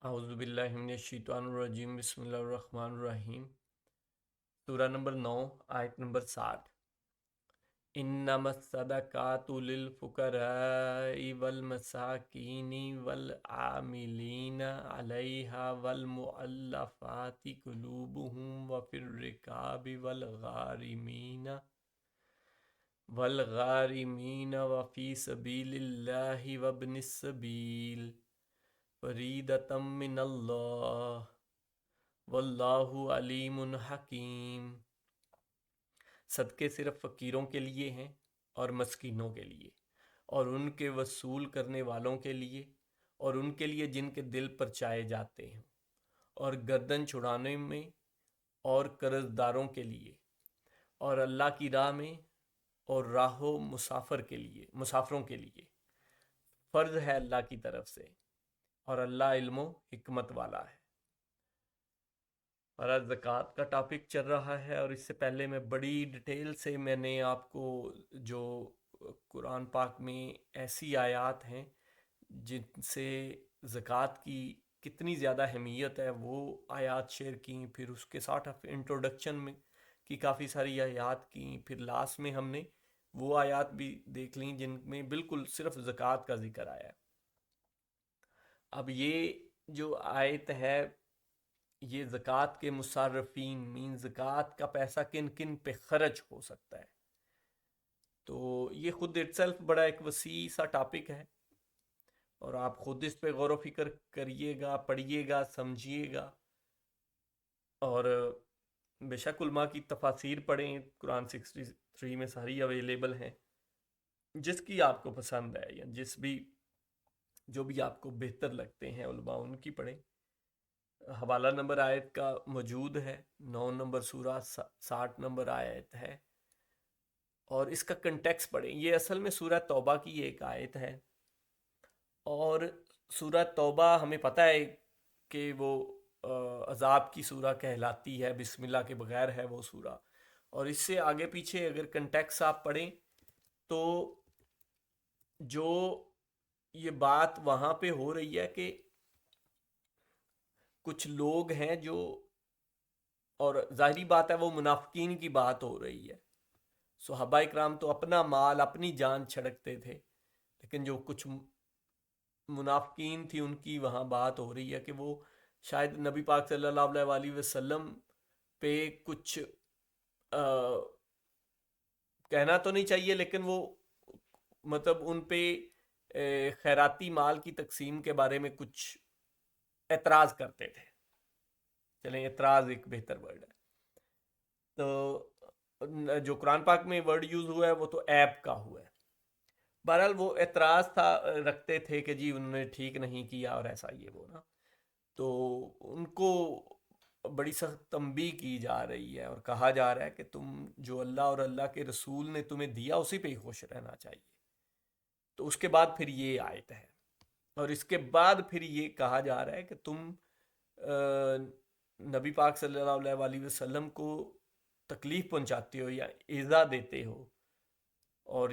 اعوذ باللہ من الشیطان الرجیم، بسم اللہ الرحمن الرحیم۔ سورہ نمبر 9، آیت نمبر 60۔ انما الصدقات للفقراء والمساکین والعاملین علیہا والمؤلفات قلوبہم وفی الرقاب والغارمین وفی سبیل اللہ وابن السبیل فریدۃ من اللہ واللہ علیم حکیم۔ صدقے صرف فقیروں کے لیے ہیں اور مسکینوں کے لیے، اور ان کے وصول کرنے والوں کے لیے، اور ان کے لیے جن کے دل پر چائے جاتے ہیں، اور گردن چھڑانے میں، اور قرض داروں کے لیے، اور اللہ کی راہ میں، اور راہو مسافروں کے لیے فرض ہے اللہ کی طرف سے، اور اللہ علم و حکمت والا ہے۔ اور آج زکوٰۃ کا ٹاپک چل رہا ہے، اور اس سے پہلے میں بڑی ڈیٹیل سے میں نے آپ کو جو قرآن پاک میں ایسی آیات ہیں جن سے زکوٰۃ کی کتنی زیادہ اہمیت ہے وہ آیات شیئر کیں، پھر اس کے ساتھ انٹروڈکشن میں کی کافی ساری آیات کیں، پھر لاسٹ میں ہم نے وہ آیات بھی دیکھ لیں جن میں بالکل صرف زکوٰۃ کا ذکر آیا ہے۔ اب یہ جو آیت ہے، یہ زکوٰۃ کے مصرفین مین زکوٰۃ کا پیسہ کن کن پہ خرچ ہو سکتا ہے، تو یہ خود اٹسیلف بڑا ایک وسیع سا ٹاپک ہے، اور آپ خود اس پہ غور و فکر کریے گا، پڑھیے گا، سمجھیے گا، اور بے شک علماء کی تفاسیر پڑھیں، قرآن 63 میں ساری اویلیبل ہیں، جس کی آپ کو پسند ہے یا جو بھی آپ کو بہتر لگتے ہیں علماء ان کی پڑھیں۔ حوالہ نمبر آیت کا موجود ہے، 9 نمبر سورہ 60 نمبر آیت ہے، اور اس کا کنٹیکس پڑھیں۔ یہ اصل میں سورہ توبہ کی ایک آیت ہے، اور سورہ توبہ ہمیں پتہ ہے کہ وہ عذاب کی سورہ کہلاتی ہے، بسم اللہ کے بغیر ہے وہ سورہ، اور اس سے آگے پیچھے اگر کنٹیکس آپ پڑھیں تو جو یہ بات وہاں پہ ہو رہی ہے کہ کچھ لوگ ہیں جو، اور ظاہری بات ہے وہ منافقین کی بات ہو رہی ہے، صحابہ اکرام تو اپنا مال اپنی جان چھڑکتے تھے، لیکن جو کچھ منافقین تھی ان کی وہاں بات ہو رہی ہے کہ وہ شاید نبی پاک صلی اللہ علیہ وسلم پہ کچھ کہنا تو نہیں چاہیے، لیکن وہ مطلب ان پہ خیراتی مال کی تقسیم کے بارے میں کچھ اعتراض کرتے تھے، چلیں اعتراض ایک بہتر ورڈ ہے، تو جو قرآن پاک میں ورڈ یوز ہوا ہے وہ تو ایپ کا ہوا ہے۔ بہرحال وہ اعتراض تھا، رکھتے تھے کہ جی انہوں نے ٹھیک نہیں کیا اور ایسا یہ وہ نا، تو ان کو بڑی سخت تنبیہ کی جا رہی ہے اور کہا جا رہا ہے کہ تم جو اللہ اور اللہ کے رسول نے تمہیں دیا اسی پہ ہی خوش رہنا چاہیے۔ تو اس کے بعد پھر یہ آیت ہے، اور اس کے بعد پھر یہ کہا جا رہا ہے کہ تم نبی پاک صلی اللہ علیہ وسلم کو تکلیف پہنچاتے ہو یا ایذا دیتے ہو، اور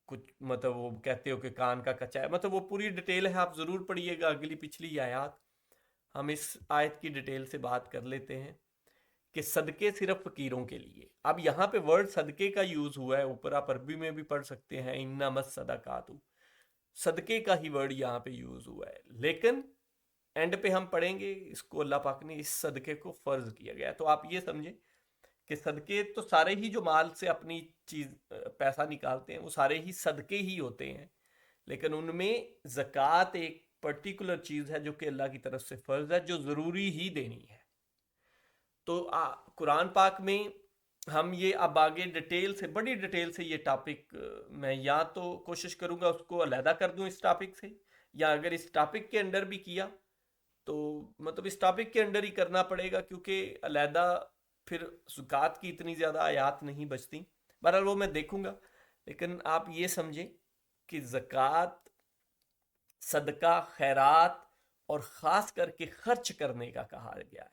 کچھ مطلب وہ کہتے ہو کہ کان کا کچا ہے، مطلب وہ پوری ڈیٹیل ہے، آپ ضرور پڑھیے گا اگلی پچھلی آیات۔ ہم اس آیت کی ڈیٹیل سے بات کر لیتے ہیں کہ صدقے صرف فقیروں کے لیے۔ اب یہاں پہ ورڈ صدقے کا یوز ہوا ہے، اوپر آپ عربی میں بھی پڑھ سکتے ہیں انما الصدقات، صدقے کا ہی ورڈ یہاں پہ یوز ہوا ہے، لیکن اینڈ پہ ہم پڑھیں گے اس کو اللہ پاک نے اس صدقے کو فرض کیا گیا، تو آپ یہ سمجھیں کہ صدقے تو سارے ہی جو مال سے اپنی چیز پیسہ نکالتے ہیں وہ سارے ہی صدقے ہی ہوتے ہیں، لیکن ان میں زکوٰۃ ایک پرٹیکولر چیز ہے جو کہ اللہ کی طرف سے فرض ہے، جو ضروری ہی دینی ہے۔ تو قرآن پاک میں ہم یہ اب آگے ڈیٹیل سے، بڑی ڈیٹیل سے یہ ٹاپک میں یا تو کوشش کروں گا اس کو علیحدہ کر دوں اس ٹاپک سے، یا اگر اس ٹاپک کے انڈر بھی کیا تو مطلب اس ٹاپک کے انڈر ہی کرنا پڑے گا، کیونکہ علیحدہ پھر زکوٰۃ کی اتنی زیادہ آیات نہیں بچتی، بہرحال وہ میں دیکھوں گا، لیکن آپ یہ سمجھیں کہ زکوٰۃ، صدقہ، خیرات اور خاص کر کے خرچ کرنے کا کہا گیا ہے۔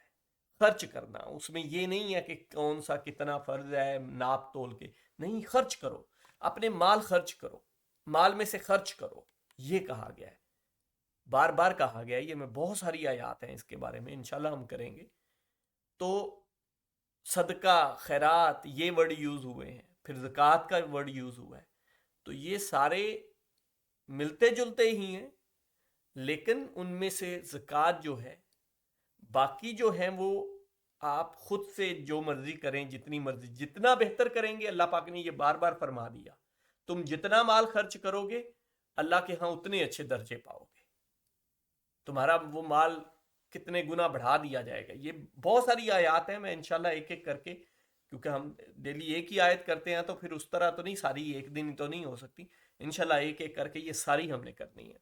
خرچ کرنا، اس میں یہ نہیں ہے کہ کون سا کتنا فرض ہے ناپ تول کے، نہیں، خرچ کرو، اپنے مال خرچ کرو، مال میں سے خرچ کرو، یہ کہا گیا ہے۔ بار بار کہا گیا ہے، یہ میں بہت ساری آیات ہیں اس کے بارے میں، انشاءاللہ ہم کریں گے. تو صدقہ، خیرات، یہ ورڈ یوز ہوئے ہیں، پھر زکوٰۃ کا ورڈ یوز ہوا ہے. تو یہ سارے ملتے جلتے ہی ہیں، لیکن ان میں سے زکوٰۃ جو ہے، باقی جو ہیں وہ آپ خود سے جو مرضی کریں، جتنی مرضی، جتنا بہتر کریں گے. اللہ پاک نے یہ بار بار فرما دیا، تم جتنا مال خرچ کرو گے اللہ کے ہاں اتنے اچھے درجے پاؤ گے، تمہارا وہ مال کتنے گنا بڑھا دیا جائے گا. یہ بہت ساری آیات ہیں، میں انشاءاللہ ایک ایک کر کے، کیونکہ ہم ڈیلی ایک ہی آیت کرتے ہیں تو پھر اس طرح تو نہیں، ساری ایک دن تو نہیں ہو سکتی. انشاءاللہ ایک ایک کر کے یہ ساری ہم نے کرنی ہے.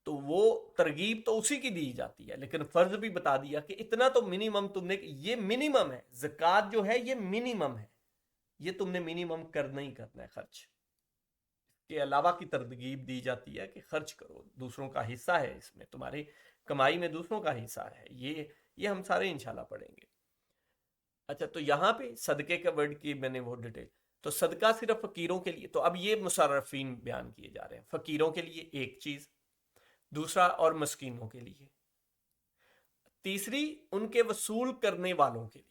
تو وہ ترغیب تو اسی کی دی جاتی ہے، لیکن فرض بھی بتا دیا کہ اتنا تو منیمم تم نے، یہ منیمم ہے. زکوٰۃ جو ہے یہ منیمم ہے، یہ تم نے منیمم کرنا ہی کرنا ہے خرچ. کے علاوہ کی ترغیب دی جاتی ہے کہ خرچ کرو، دوسروں کا حصہ ہے اس میں، تمہاری کمائی میں دوسروں کا حصہ ہے. یہ ہم سارے انشاءاللہ پڑھیں گے. اچھا، تو یہاں پہ صدقے کا ورڈ کی میں نے وہ ڈیٹیل. تو صدقہ صرف فقیروں کے لیے، تو اب یہ مصرفین بیان کیے جا رہے ہیں. فقیروں کے لیے ایک چیز، دوسرا اور مسکینوں کے لیے، تیسری ان کے وصول کرنے والوں کے لیے.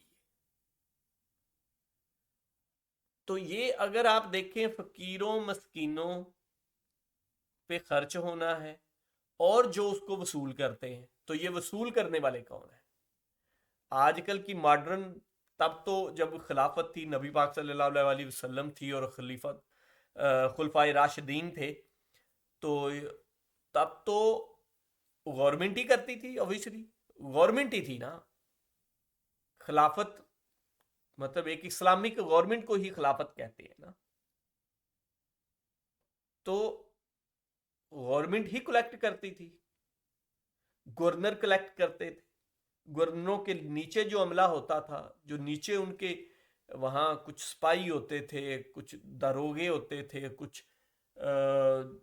تو یہ اگر آپ دیکھیں فقیروں مسکینوں پہ خرچ ہونا ہے اور جو اس کو وصول کرتے ہیں، تو یہ وصول کرنے والے کون ہیں؟ آج کل کی ماڈرن، تب تو جب خلافت تھی، نبی پاک صلی اللہ علیہ وسلم تھی اور خلفائے راشدین تھے، تو تب تو گورنمنٹ ہی کرتی تھی. اوبیسلی گورنمنٹ ہی تھی نا. خلافت مطلب ایک اسلامک گورنمنٹ کو ہی خلافت کہتے ہیں نا. تو گورنمنٹ ہی کلیکٹ کرتی تھی، گورنر کلیکٹ کرتے تھے. گورنروں کے نیچے جو عملہ ہوتا تھا، جو نیچے ان کے وہاں کچھ سپاہی ہوتے تھے، کچھ داروغے ہوتے تھے، کچھ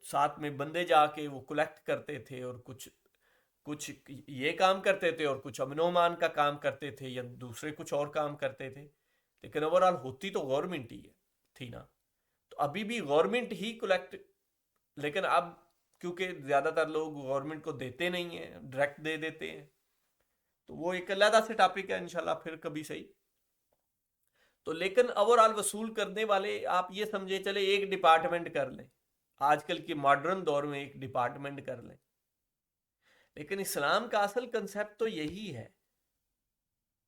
ساتھ میں بندے جا کے وہ کلیکٹ کرتے تھے، اور کچھ یہ کام کرتے تھے اور کچھ امن و امان کا کام کرتے تھے، یا دوسرے کچھ اور کام کرتے تھے. لیکن اوورآل ہوتی تو گورنمنٹ ہی تھی نا. تو ابھی بھی گورنمنٹ ہی کلیکٹ، لیکن اب کیونکہ زیادہ تر لوگ گورنمنٹ کو دیتے نہیں ہیں، ڈائریکٹ دے دیتے ہیں، تو وہ ایک علیحدہ سے ٹاپک ہے، انشاءاللہ پھر کبھی صحیح. تو لیکن اوورآل وصول کرنے والے آپ یہ سمجھے چلے ایک ڈپارٹمنٹ کر لیں، آج کل کے ماڈرن دور میں ایک ڈپارٹمنٹ کر لیں. لیکن اسلام کا اصل کنسیپٹ تو یہی ہے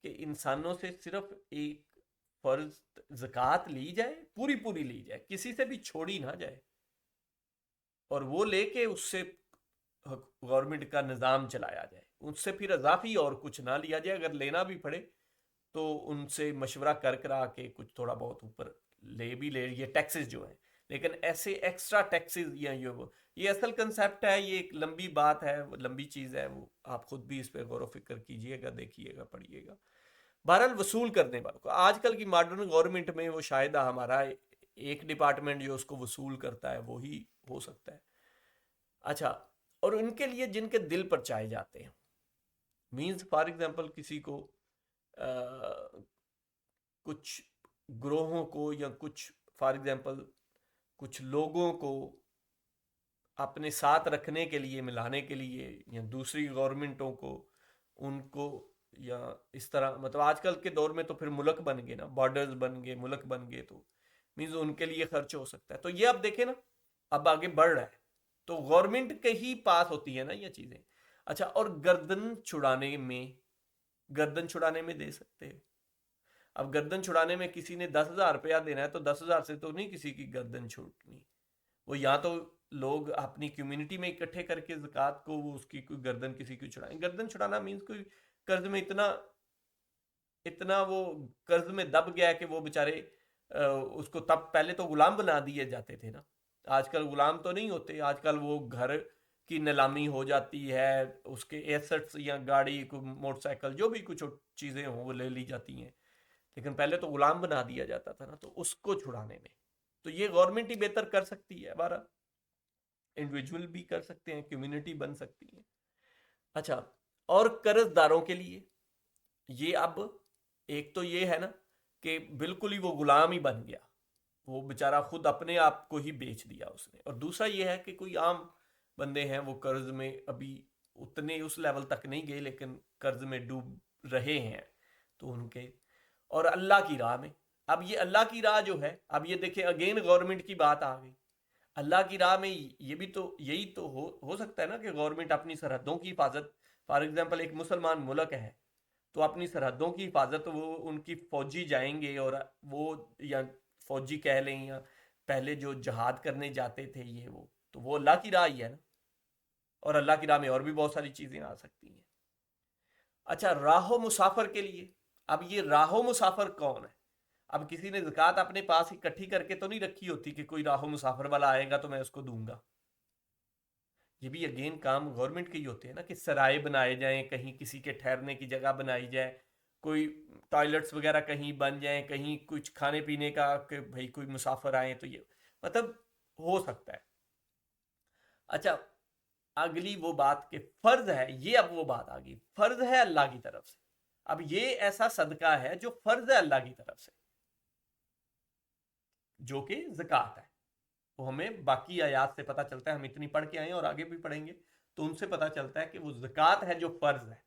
کہ انسانوں سے صرف ایک فرض زکوٰۃ لی جائے، پوری پوری لی جائے، کسی سے بھی چھوڑی نہ جائے، اور وہ لے کے اس سے گورنمنٹ کا نظام چلایا جائے. اس سے پھر اضافی اور کچھ نہ لیا جائے، اگر لینا بھی پڑے تو ان سے مشورہ کرا کے کچھ تھوڑا بہت اوپر لے بھی لے، یہ ٹیکسز جو ہیں. لیکن ایسے ایکسٹرا ٹیکسز یا یہ اصل کنسیپٹ ہے، یہ ایک لمبی بات ہے، لمبی چیز ہے، وہ آپ خود بھی اس پہ غور و فکر کیجئے گا، دیکھیے گا، پڑھیے گا. بہرحال وصول کرنے والوں کو آج کل کی ماڈرن گورنمنٹ میں وہ شاید ہمارا ایک ڈپارٹمنٹ جو اس کو وصول کرتا ہے وہی ہو سکتا ہے. اچھا، اور ان کے لیے جن کے دل پر چاہے جاتے ہیں، مینز فار ایگزامپل کسی کو کچھ گروہوں کو، یا کچھ فار ایگزامپل کچھ لوگوں کو اپنے ساتھ رکھنے کے لیے، ملانے کے لیے، یا دوسری گورنمنٹوں کو ان کو، یا اس طرح، مطلب آج کل کے دور میں تو پھر ملک بن گئے نا، بارڈرز بن گئے، ملک بن گئے، تو مینز ان کے لیے خرچ ہو سکتا ہے. تو یہ اب دیکھیں نا، اب آگے بڑھ رہا ہے، تو گورنمنٹ کے ہی پاس ہوتی ہے نا یہ چیزیں. اچھا، اور گردن چھڑانے میں دے سکتے ہو. اب گردن چھڑانے میں کسی نے 10,000 روپیہ دینا ہے، تو 10,000 سے تو نہیں کسی کی گردن چھوٹنی. وہ یا تو لوگ اپنی کمیونٹی میں اکٹھے کر کے زکوٰۃ کو وہ اس کی کوئی گردن کسی کو چھڑائیں. گردن چھڑانا مینز کوئی قرض میں اتنا وہ قرض میں دب گیا کہ وہ بیچارے اس کو، تب پہلے تو غلام بنا دیے جاتے تھے نا. آج کل غلام تو نہیں ہوتے، آج کل وہ گھر کی نیلامی ہو جاتی ہے، اس کے ایسٹس یا گاڑی کو، موٹر سائیکل، جو بھی کچھ چیزیں ہوں وہ لے لی جاتی ہیں. لیکن پہلے تو غلام بنا دیا جاتا تھا نا، تو اس کو چھڑانے میں تو یہ گورنمنٹ ہی بہتر کر سکتی ہے. ہمارا انڈیویجول بھی کر سکتے ہیں، کمیونٹی بن سکتی ہے. اچھا، اور قرض داروں کے لیے یہ اب ایک تو یہ ہے نا کہ بالکل ہی وہ غلام ہی بن گیا، وہ بیچارہ خود اپنے آپ کو ہی بیچ دیا اس نے. اور دوسرا یہ ہے کہ کوئی عام بندے ہیں وہ قرض میں ابھی اتنے اس لیول تک نہیں گئے لیکن قرض میں ڈوب رہے ہیں، تو ان کے اور اللہ کی راہ میں، اب یہ اللہ کی راہ جو ہے، اب یہ دیکھیں اگین گورنمنٹ کی بات آ گئی، اللہ کی راہ میں یہ بھی تو یہی تو ہو سکتا ہے نا کہ گورنمنٹ اپنی سرحدوں کی حفاظت، فار ایگزامپل ایک مسلمان ملک ہے تو اپنی سرحدوں کی حفاظت وہ ان کی فوجی جائیں گے، اور وہ یا فوجی کہہ لیں یا پہلے جو جہاد کرنے جاتے تھے یہ وہ اللہ کی راہ ہی ہے نا، اور اللہ کی راہ میں اور بھی بہت ساری چیزیں آ سکتی ہیں۔ اچھا، راہ و مسافر کے لیے، اب یہ راہ و مسافر کون ہے؟ اب کسی نے زکوٰۃ اپنے پاس اکٹھی کر کے تو نہیں رکھی ہوتی کہ کوئی راہ و مسافر والا آئے گا تو میں اس کو دوں گا، یہ بھی اگین کام گورنمنٹ کے ہی ہوتے ہیں نا، کہ سرائے بنائے جائیں، کہیں کسی کے ٹھہرنے کی جگہ بنائی جائے، کوئی ٹوائلٹس وغیرہ کہیں بن جائیں، کہیں کچھ کھانے پینے کا کہ بھائی کوئی مسافر آئے تو یہ مطلب ہو سکتا ہے۔ اچھا، اگلی وہ بات کہ فرض ہے، یہ اب وہ بات آ گئی، فرض ہے اللہ کی طرف سے، اب یہ ایسا صدقہ ہے جو فرض ہے اللہ کی طرف سے، جو کہ زکوٰۃ ہے، وہ ہمیں باقی آیات سے پتہ چلتا ہے، ہم اتنی پڑھ کے آئے ہیں اور آگے بھی پڑھیں گے تو ان سے پتہ چلتا ہے کہ وہ زکوٰۃ ہے جو فرض ہے،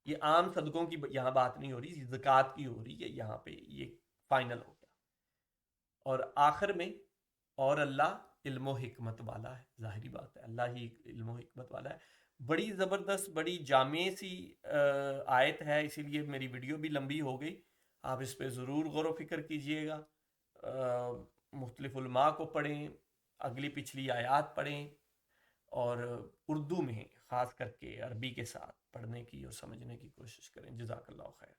یہ عام صدقوں کی یہاں بات نہیں ہو رہی، زکوٰۃ کی ہو رہی ہے یہاں پہ، یہ فائنل ہو گیا۔ اور آخر میں، اور اللہ علم و حکمت والا ہے، ظاہری بات ہے اللہ ہی علم و حکمت والا ہے۔ بڑی زبردست، بڑی جامع سی آیت ہے، اسی لیے میری ویڈیو بھی لمبی ہو گئی، آپ اس پہ ضرور غور و فکر کیجئے گا، مختلف علماء کو پڑھیں، اگلی پچھلی آیات پڑھیں، اور اردو میں خاص کر کے عربی کے ساتھ پڑھنے کی اور سمجھنے کی کوشش کریں۔ جزاک اللہ خیر۔